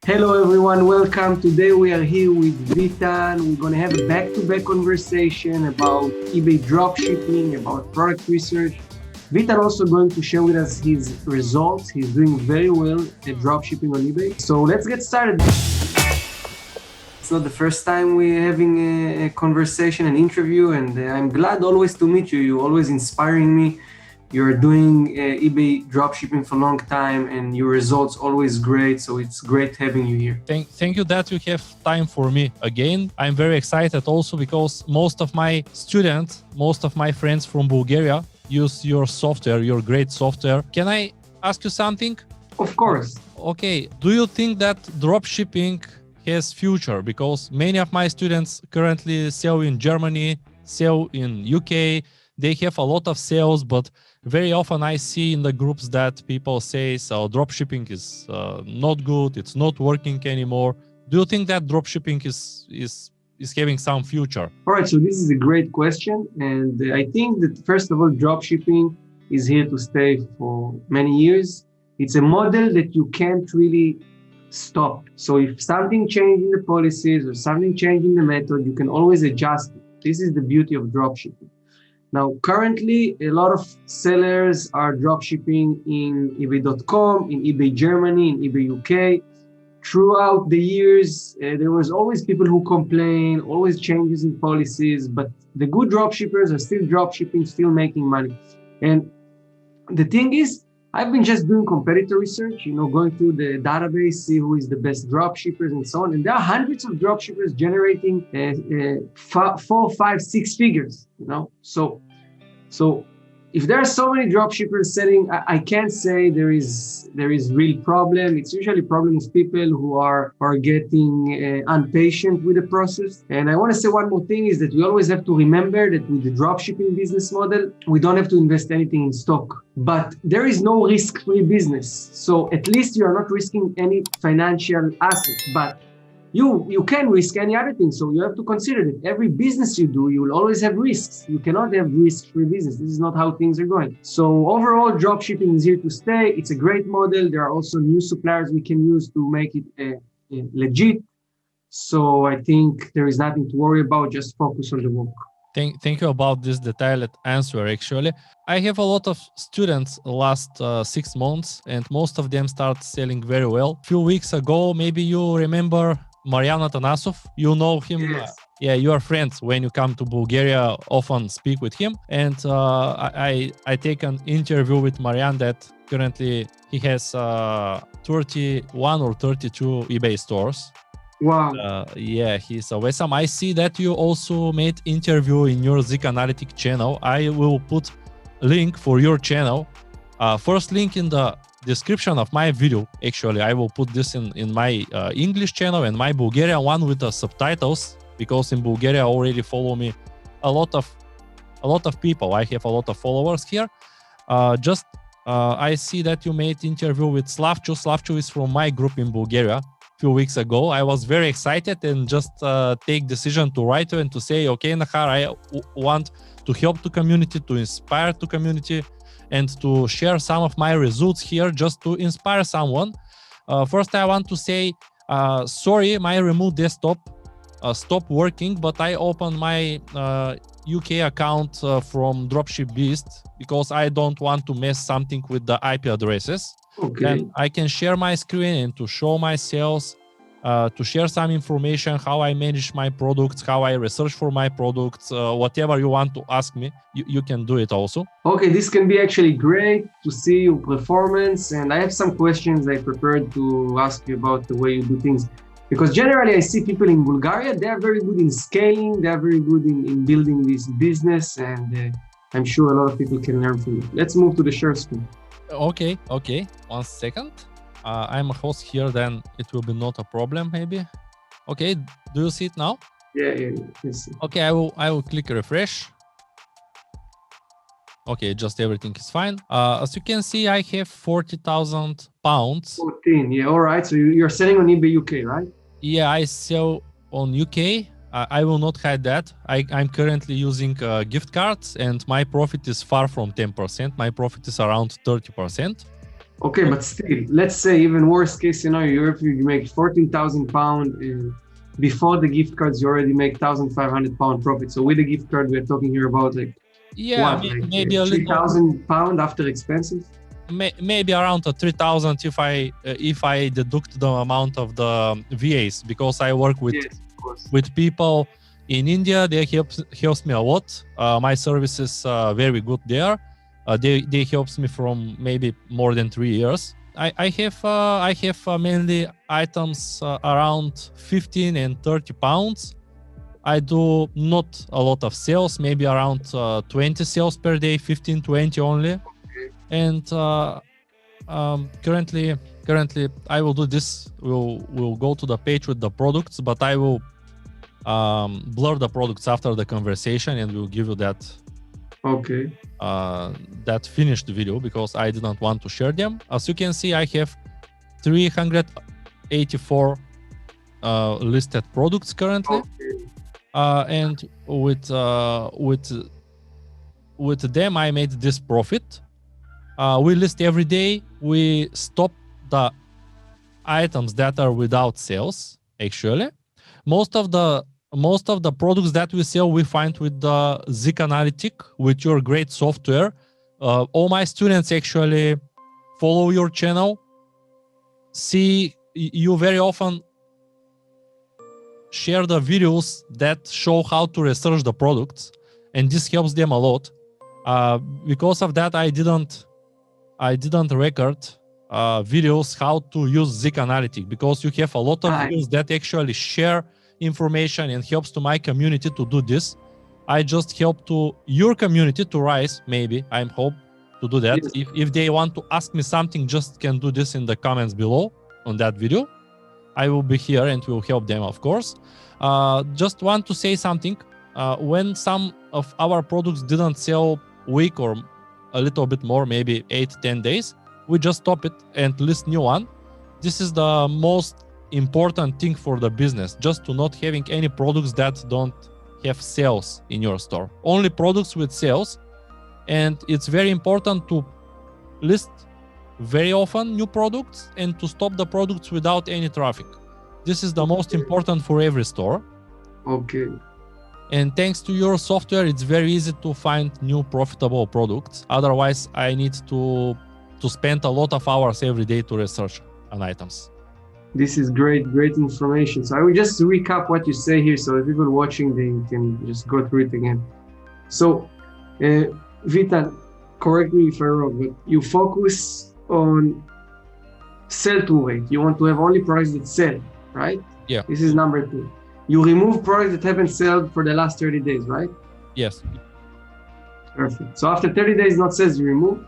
Hello everyone, welcome. Today we are here with Vitan. We're going to have a back-to-back conversation about eBay dropshipping, about product research. Vitan also going to share with us his results. He's doing very well at dropshipping on eBay. So let's get started. It's not the first time we're having a conversation, an interview, and I'm glad always to meet you. You're always inspiring me. You're doing eBay dropshipping for a long time and your results always great. So it's great having you here. Thank you that you have time for me again. I'm very excited also because most of my students, most of my friends from Bulgaria use your software, your great software. Can I ask you something? Of course. Okay. Do you think that dropshipping has future? Because many of my students currently sell in Germany, sell in UK. They have a lot of sales, but very often I see in the groups that people say, so dropshipping is not good, it's not working anymore. Do you think that dropshipping is having some future? All right, so this is a great question. And I think that first of all, dropshipping is here to stay for many years. It's a model that you can't really stop. So if something changes in the policies or something changes in the method, you can always adjust it. This is the beauty of dropshipping. Now, currently, a lot of sellers are dropshipping in eBay.com, in eBay Germany, in eBay UK. Throughout the years, there was always people who complain, always changes in policies, but the good dropshippers are still dropshipping, still making money. And the thing is, I've been just doing competitor research, going through the database, see who is the best dropshippers and so on. And there are hundreds of dropshippers generating 4, 5, 6 figures, So if there are so many dropshippers selling, I can't say there is real problem. It's usually problem with people who are getting impatient with the process. And I want to say one more thing is that we always have to remember that with the dropshipping business model, we don't have to invest anything in stock. But there is no risk-free business. So at least you are not risking any financial asset. But you can risk any other thing. So you have to consider that every business you do, you will always have risks. You cannot have risk-free business. This is not how things are going. So overall, dropshipping is here to stay. It's a great model. There are also new suppliers we can use to make it legit. So I think there is nothing to worry about. Just focus on the work. Thank you about this detailed answer, actually. I have a lot of students last 6 months, and most of them start selling very well. A few weeks ago, maybe you remember Marian Atanasov, you know him. Yes. Yeah, you are friends. When you come to Bulgaria, often speak with him. And I take an interview with Marian that currently he has 31 or 32 eBay stores. Wow. Yeah, he's awesome. I see that you also made interview in your ZikAnalytics channel. I will put link for your channel. First link in the description of my video. Actually, I will put this in my English channel and my Bulgarian one with the subtitles, because in Bulgaria already follow me a lot of people. I have a lot of followers here. I see that you made interview with Slavcho. Slavcho is from my group in Bulgaria. Few weeks ago, I was very excited and just take decision to write and to say, okay, Nahar, I want to help the community, to inspire the community, and to share some of my results here just to inspire someone. First, I want to say, sorry, my remote desktop stopped working, but I opened my UK account from Dropship Beast because I don't want to mess something with the IP addresses. Okay. And I can share my screen and to show my sales, to share some information, how I manage my products, how I research for my products, whatever you want to ask me, you can do it also. Okay, this can be actually great to see your performance. And I have some questions I prepared to ask you about the way you do things. Because generally I see people in Bulgaria, they are very good in scaling, they are very good in building this business, and I'm sure a lot of people can learn from you. Let's move to the share screen. Okay. 1 second. I'm a host here, then it will be not a problem, maybe. Okay, do you see it now? Yeah. Let's see. Okay, I will click refresh. Okay, just everything is fine. As you can see, I have 40,000 pounds. 14, yeah, all right. So you're selling on eBay UK, right? Yeah, I sell on UK. I will not hide that. I'm currently using gift cards and my profit is far from 10%. My profit is around 30%. Okay, but still, let's say even worst case scenario, if you make 14,000 pound before the gift cards, you already make 1,500 pound profit. So with the gift card, we're talking here about like Yeah, what, like maybe a little, 3,000 pound after expenses? maybe around 3,000 if I deduct the amount of the VAs, because I work with Yes, of course. people in India. They helps me a lot. My service is very good there. They helps me from maybe more than 3 years. I have mainly items around 15 and 30 pounds. I do not a lot of sales, maybe around 20 sales per day, 15, 20 only. Okay. And currently I will do this. We'll go to the page with the products, but I will blur the products after the conversation, and we'll give you that Okay. that finished video, because I didn't want to share them. As you can see, I have 384 listed products currently. Okay. And with them I made this profit. We list every day. We stop the items that are without sales. Actually, most of the products that we sell, we find with the ZikAnalytics, with your great software. All my students actually follow your channel. See, you very often share the videos that show how to research the products, and this helps them a lot. Because of that, I didn't record videos how to use ZikAnalytics, because you have a lot of videos that actually share information and helps to my community to do this. I just help to your community to rise. Maybe I hope to do that. Yes. If they want to ask me something, just can do this in the comments below on that video. I will be here and will help them, of course. Just want to say something. When some of our products didn't sell week or a little bit more, maybe 8-10 days, we just stop it and list new one. This is the most important thing for the business, just to not having any products that don't have sales in your store. Only products with sales. And it's very important to list very often new products and to stop the products without any traffic. This is the most important for every store. Okay. And thanks to your software, it's very easy to find new profitable products. Otherwise, I need to spend a lot of hours every day to research on items. This is great information. So I will just recap what you say here, so if people watching, they can just go through it again. So, Vitan, correct me if I'm wrong, but you focus on sell-through rate. You want to have only products that sell, right? Yeah. This is number 2. You remove products that haven't sold for the last 30 days, right? Yes. Perfect. So after 30 days not sales, you remove.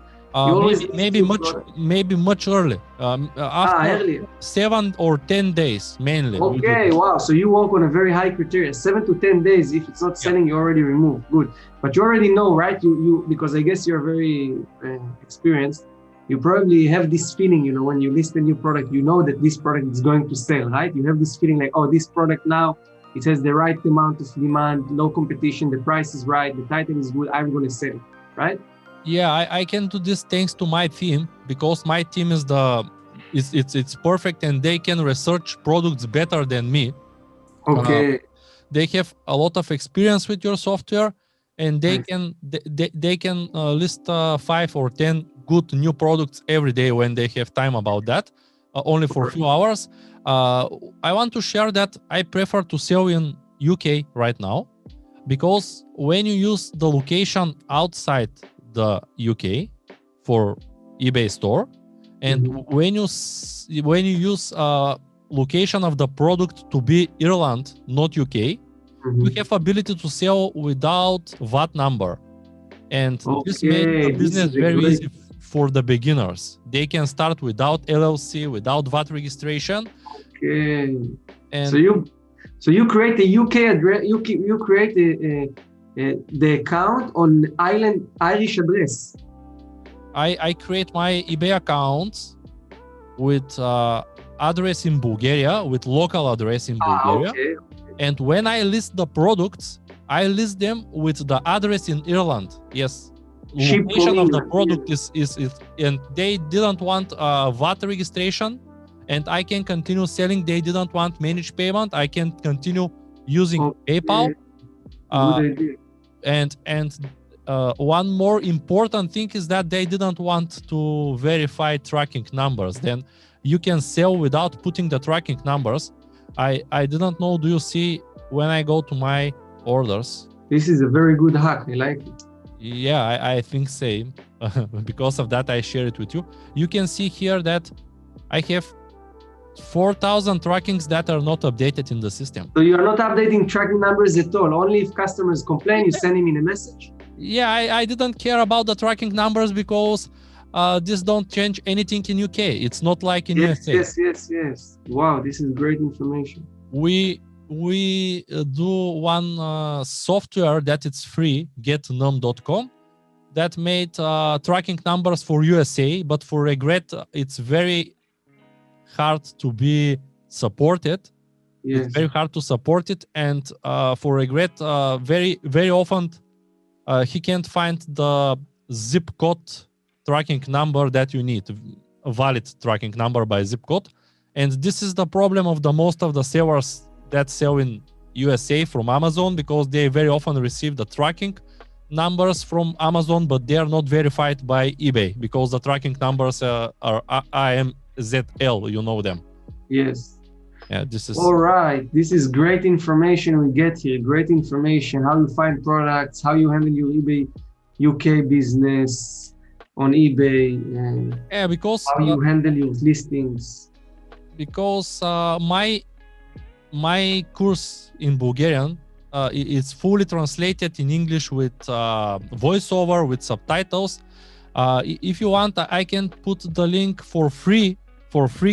Maybe much early. After earlier. 7 or 10 days mainly. Okay, wow. So you work on a very high criteria. 7 to 10 days. If it's not selling, you already remove. Good. But you already know, right? You because I guess you're very experienced. You probably have this feeling, when you list a new product, you know that this product is going to sell, right? You have this feeling like, oh, this product now, it has the right amount of demand, no competition, the price is right, the title is good, I'm going to sell it, right? Yeah, I can do this thanks to my team, because my team is it's perfect, and they can research products better than me. Okay. They have a lot of experience with your software, and they can list 5 or 10 good new products every day when they have time about that, only for a few hours. I want to share that I prefer to sell in UK right now, because when you use the location outside the UK for eBay store, and when you use location of the product to be Ireland, not UK, you have ability to sell without VAT number, and this made the business very easy for the beginners. They can start without LLC, without VAT registration. Okay. And so you create a UK address. You create the account on Irish address. I create my eBay account with address in Bulgaria, with local address in Bulgaria. Okay. And when I list the products, I list them with the address in Ireland. Yes. Ship from location of the England, product is and they didn't want VAT registration, and I can continue selling. They didn't want managed payment. I can continue using PayPal. Good idea. And one more important thing is that they didn't want to verify tracking numbers. Then you can sell without putting the tracking numbers. I didn't know. Do you see when I go to my orders? This is a very good hack. I like it. Yeah, I think same. Because of that, I share it with you. You can see here that I have 4,000 trackings that are not updated in the system. So you are not updating tracking numbers at all. Only if customers complain, you send him in a message. Yeah, I didn't care about the tracking numbers because this don't change anything in UK. It's not like in USA. Yes. Wow, this is great information. We do one software that it's free, getnum.com, that made tracking numbers for USA, but for regret, it's very hard to be supported. Yes. It's very hard to support it, and for regret, very often he can't find the zip code tracking number that you need, a valid tracking number by zip code. And this is the problem of the most of the sellers that sell in USA from Amazon, because they very often receive the tracking numbers from Amazon, but they are not verified by eBay because the tracking numbers are IMZL, you know them. Yes. Yeah, this is... All right. This is great information we get here. Great information. How you find products, how you handle your eBay UK business on eBay, and yeah, because how you handle your listings. Because my course in Bulgarian, it's fully translated in English with voiceover, with subtitles. If you want, I can put the link for free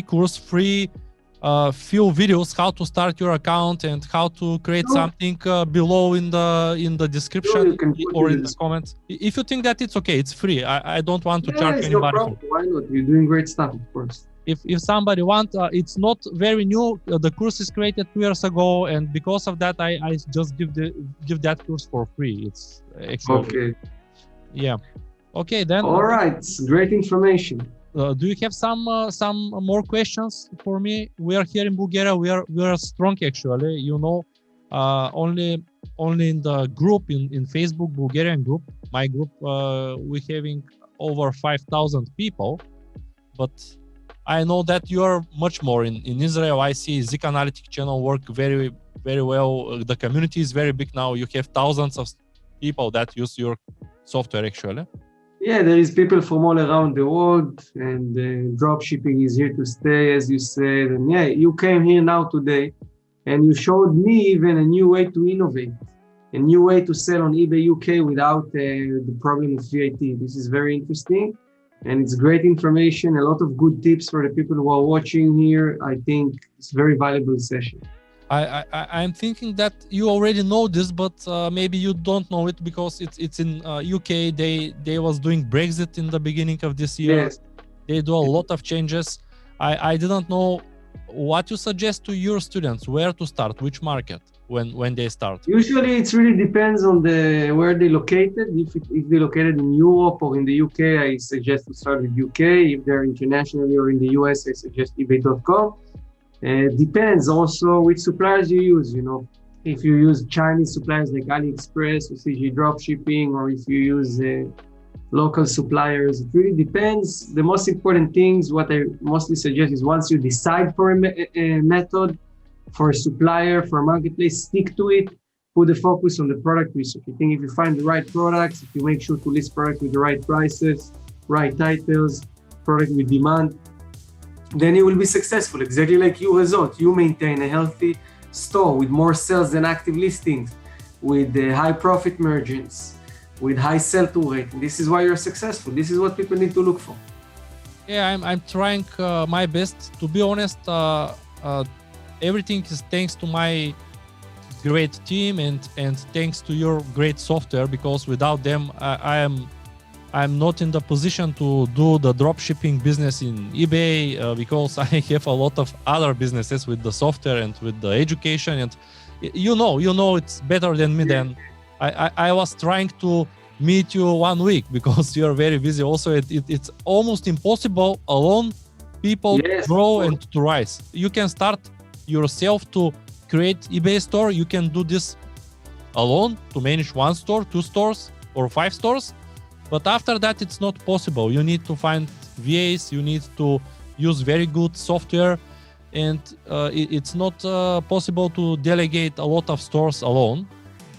course, few videos how to start your account and how to create something below in the description or in the comments. If you think that it's okay, it's free. I don't want to charge anybody. No, why not? You're doing great stuff, of course. If somebody wants, it's not very new. The course is created 2 years ago, and because of that, I just give that course for free. It's actually okay. Yeah. Okay, then. All right, great information. Do you have some more questions for me? We are here in Bulgaria. We are strong actually. You know, only in the group in Facebook, Bulgarian group, my group, we having over 5,000 people, but I know that you are much more in Israel. I see ZikAnalytics channel work very, very well. The community is very big now. You have thousands of people that use your software actually. Yeah, there is people from all around the world, and drop shipping is here to stay, as you said. And yeah, you came here now today, and you showed me even a new way to innovate, a new way to sell on eBay UK without the problem of VAT. This is very interesting. And it's great information, a lot of good tips for the people who are watching here. I think it's a very valuable session. I'm thinking that you already know this, but maybe you don't know it because it's in UK. They was doing Brexit in the beginning of this year. Yes. They do a lot of changes. I didn't know what you suggest to your students, where to start, which market when they start. Usually it really depends on where they're located. If they're located in Europe or in the UK, I suggest to start with UK. If they're internationally or in the US, I suggest eBay.com. Depends also which suppliers you use. You know, if you use Chinese suppliers like AliExpress or CG Dropshipping, or if you use local suppliers, it really depends. The most important things, what I mostly suggest is once you decide for a method, for a supplier, for a marketplace, stick to it. Put the focus on the product research. I think if you find the right products, if you make sure to list products with the right prices, right titles, product with demand, then you will be successful. Exactly like you, Result. You maintain a healthy store with more sales than active listings, with high profit margins, with high sell-through rate. And this is why you're successful. This is what people need to look for. Yeah, I'm trying my best. To be honest, everything is thanks to my great team and thanks to your great software, because without them, I'm not in the position to do the dropshipping business in eBay because I have a lot of other businesses with the software and with the education. And you know it's better than me. Then I was trying to meet you 1 week because you're very busy. Also, it's almost impossible alone people to grow and to rise. You can start yourself to create eBay store. You can do this alone to manage 1 store, 2 stores, or 5 stores. But after that, it's not possible. You need to find VAs. You need to use very good software. And it's not possible to delegate a lot of stores alone.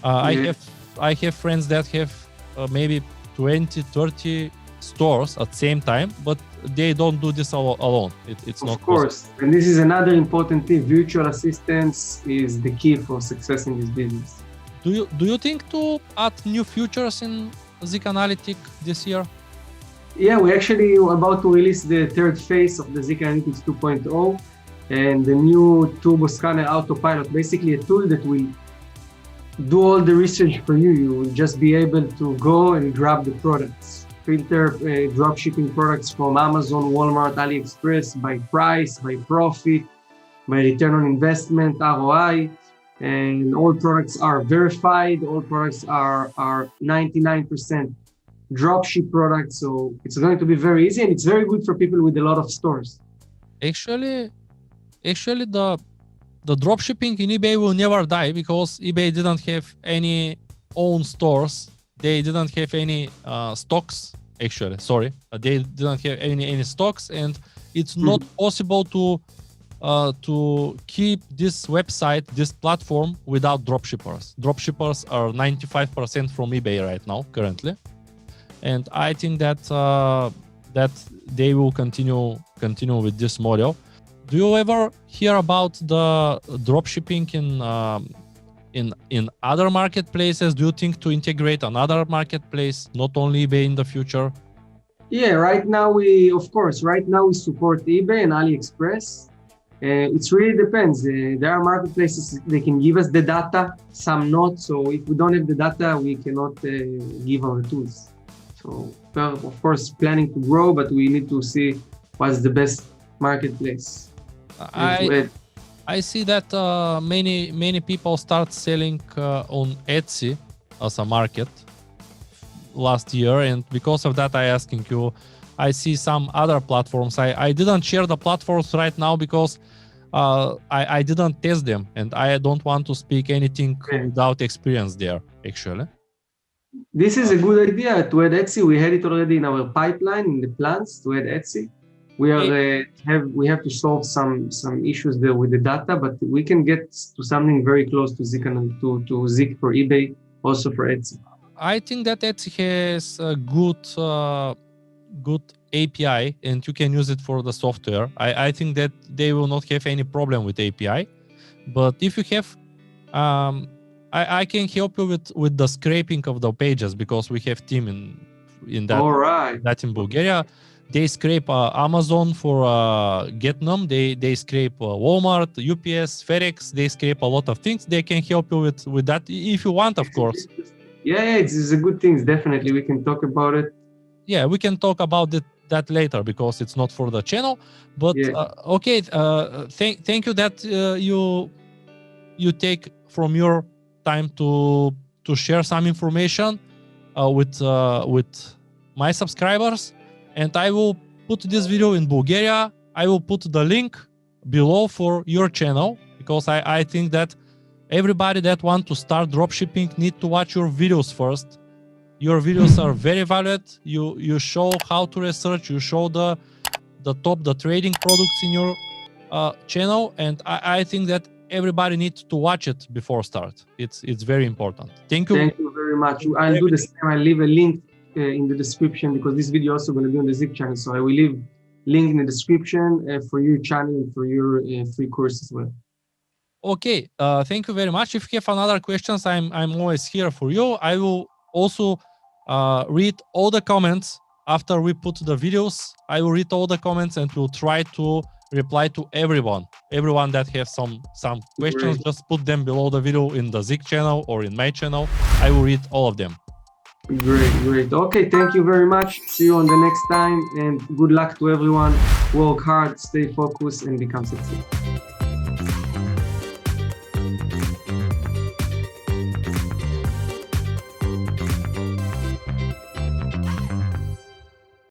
I have friends that have maybe 20, 30 stores at the same time, but they don't do this alone. It's not possible. Of course, and this is another important thing. Virtual assistance is the key for success in this business. Do you think to add new features in ZikAnalytics this year? Yeah, we're actually about to release the 3rd phase of the ZikAnalytics 2.0 and the new Turbo Scanner Autopilot, basically a tool that will do all the research for you. You will just be able to go and grab the products, filter drop shipping products from Amazon, Walmart, AliExpress by price, by profit, by return on investment, ROI, and all products are verified. All products are 99% dropship products. So it's going to be very easy and it's very good for people with a lot of stores. Actually, the dropshipping in eBay will never die because eBay didn't have any own stores. They didn't have any stocks. Actually, sorry, they didn't have any stocks, and it's not possible to keep this website, this platform without dropshippers. Dropshippers are 95% from eBay right now, currently, and I think that that they will continue with this model. Do you ever hear about the dropshipping in other marketplaces? Do you think to integrate another marketplace, not only eBay in the future? Yeah, right now we support eBay and AliExpress. It really depends. There are marketplaces, they can give us the data, some not. So if we don't have the data, we cannot give our tools. So of course, planning to grow, but we need to see what's the best marketplace. I see that many people start selling on Etsy as a market last year, and because of that I asking you. I see some other platforms. I didn't share the platforms right now because I didn't test them, and I don't want to speak anything without experience there, actually. This is a good idea to add Etsy. We had it already in our pipeline, in the plans to add Etsy. We have to solve some issues there with the data, but we can get to something very close to Zik for eBay, also for Etsy. I think that Etsy has a good API, and you can use it for the software. I think that they will not have any problem with API, but if you have, I can help you with the scraping of the pages because we have team in that. All right. That in Bulgaria. They scrape Amazon for Vietnam. They scrape Walmart, UPS, FedEx. They scrape a lot of things. They can help you with that if you want, of course. Yeah, it's a good thing. Definitely, we can talk about it. Yeah, we can talk about that later because it's not for the channel. But okay, thank you that you take from your time to share some information with my subscribers. And I will put this video in Bulgaria. I will put the link below for your channel because I think that everybody that wants to start dropshipping need to watch your videos first. Your videos are very valid. You show how to research. You show the trading products in your channel, and I think that everybody needs to watch it before start. It's very important. Thank you. Thank you very much. I'll do the same. I'll leave a link in the description because this video also going to be on the Zik channel. So I will leave link in the description for your channel and for your free course as well. Okay, thank you very much. If you have another questions, I'm always here for you. I will also read all the comments after we put the videos. I will read all the comments and will try to reply to everyone that have some questions. Great. Just put them below the video in the Zik channel or in my channel. I will read all of them. Great. Okay, thank you very much. See you on the next time and good luck to everyone. Work hard, stay focused and become successful.